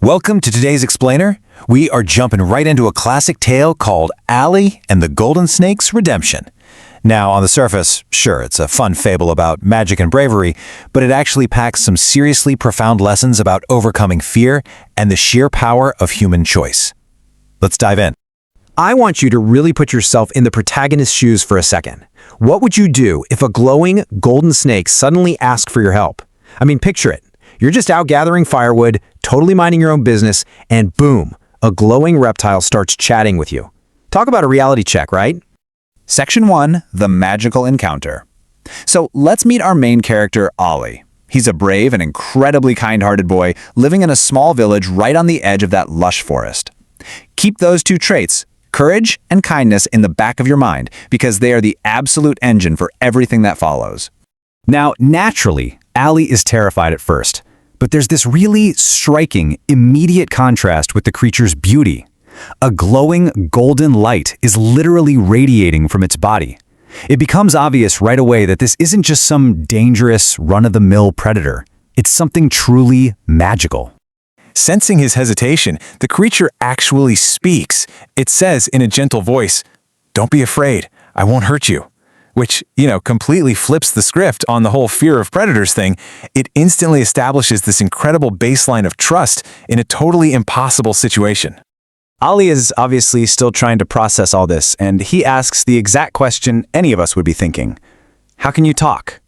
Welcome to today's explainer. We are jumping right into a classic tale called Ali and the Golden Snake's Redemption. Now, on the surface, sure, it's a fun fable about magic and bravery, but it actually packs some seriously profound lessons about overcoming fear and the sheer power of human choice. Let's dive in. I want you to really put yourself in the protagonist's shoes for a second. What would you do if a glowing golden snake suddenly asked for your help? I mean, picture it. You're just out gathering firewood, totally minding your own business, and boom, a glowing reptile starts chatting with you. Talk about a reality check, right? Section 1, The Magical Encounter. So let's meet our main character, Ali. He's a brave and incredibly kind-hearted boy living in a small village right on the edge of that lush forest. Keep those two traits, courage and kindness, in the back of your mind because they are the absolute engine for everything that follows. Now, naturally, Ali is terrified at first, but there's this really striking, immediate contrast with the creature's beauty. A glowing golden light is literally radiating from its body. It becomes obvious right away that this isn't just some dangerous, run-of-the-mill predator. It's something truly magical. Sensing his hesitation, the creature actually speaks. It says in a gentle voice, "Don't be afraid, I won't hurt you." Which, completely flips the script on the whole fear of predators thing. It instantly establishes this incredible baseline of trust in a totally impossible situation. Ali is obviously still trying to process all this, and he asks the exact question any of us would be thinking. How can you talk?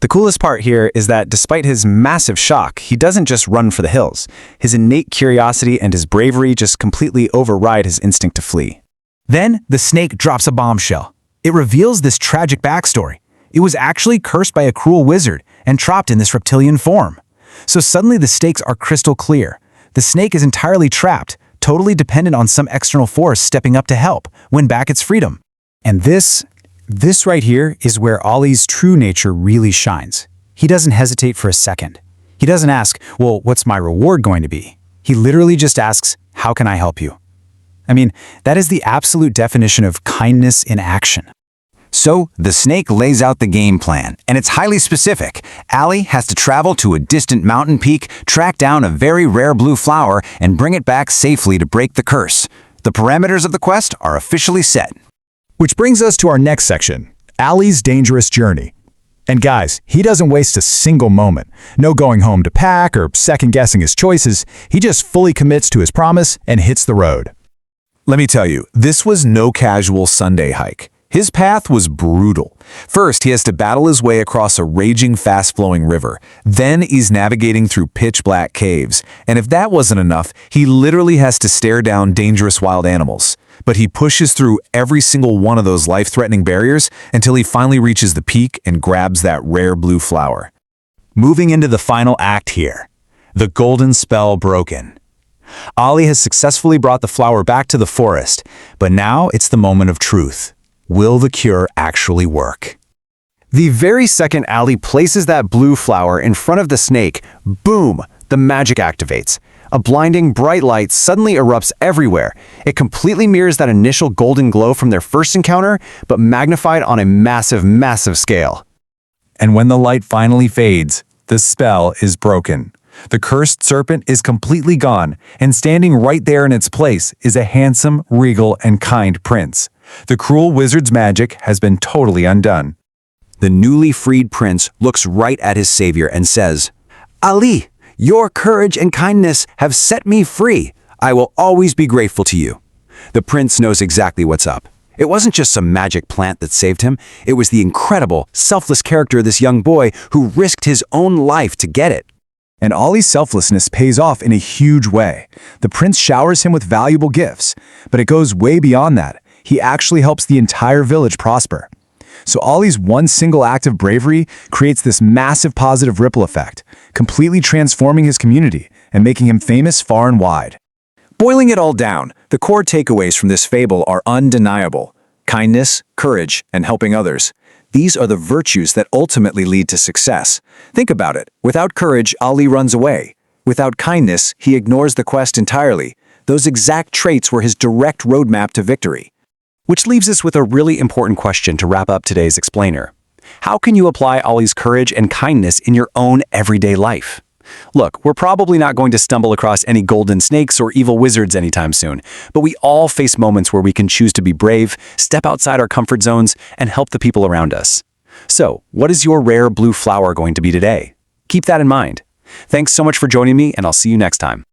The coolest part here is that despite his massive shock, he doesn't just run for the hills. His innate curiosity and his bravery just completely override his instinct to flee. Then, the snake drops a bombshell. It reveals this tragic backstory. It was actually cursed by a cruel wizard and trapped in this reptilian form. So suddenly the stakes are crystal clear. The snake is entirely trapped, totally dependent on some external force stepping up to help, win back its freedom. And this right here is where Ali's true nature really shines. He doesn't hesitate for a second. He doesn't ask, well, what's my reward going to be? He literally just asks, how can I help you? I mean, that is the absolute definition of kindness in action. So, the snake lays out the game plan, and it's highly specific. Ali has to travel to a distant mountain peak, track down a very rare blue flower, and bring it back safely to break the curse. The parameters of the quest are officially set. Which brings us to our next section, Ali's dangerous journey. And guys, he doesn't waste a single moment. No going home to pack or second-guessing his choices. He just fully commits to his promise and hits the road. Let me tell you, this was no casual Sunday hike. His path was brutal. First, he has to battle his way across a raging, fast-flowing river. Then he's navigating through pitch-black caves. And if that wasn't enough, he literally has to stare down dangerous wild animals. But he pushes through every single one of those life-threatening barriers until he finally reaches the peak and grabs that rare blue flower. Moving into the final act here, the golden spell broken. Ali has successfully brought the flower back to the forest, but now it's the moment of truth. Will the cure actually work? The very second Ali places that blue flower in front of the snake, boom, the magic activates. A blinding bright light suddenly erupts everywhere. It completely mirrors that initial golden glow from their first encounter, but magnified on a massive, massive scale. And when the light finally fades, the spell is broken. The cursed serpent is completely gone, and standing right there in its place is a handsome, regal, and kind prince. The cruel wizard's magic has been totally undone. The newly freed prince looks right at his savior and says, "Ali, your courage and kindness have set me free. I will always be grateful to you." The prince knows exactly what's up. It wasn't just some magic plant that saved him. It was the incredible, selfless character of this young boy who risked his own life to get it. And Ali's selflessness pays off in a huge way. The prince showers him with valuable gifts, but it goes way beyond that. He actually helps the entire village prosper. So Ali's one single act of bravery creates this massive positive ripple effect, completely transforming his community and making him famous far and wide. Boiling it all down, the core takeaways from this fable are undeniable. Kindness, courage, and helping others. These are the virtues that ultimately lead to success. Think about it. Without courage, Ali runs away. Without kindness, he ignores the quest entirely. Those exact traits were his direct roadmap to victory. Which leaves us with a really important question to wrap up today's explainer. How can you apply Ali's courage and kindness in your own everyday life? Look, we're probably not going to stumble across any golden snakes or evil wizards anytime soon, but we all face moments where we can choose to be brave, step outside our comfort zones, and help the people around us. So, what is your rare blue flower going to be today? Keep that in mind. Thanks so much for joining me, and I'll see you next time.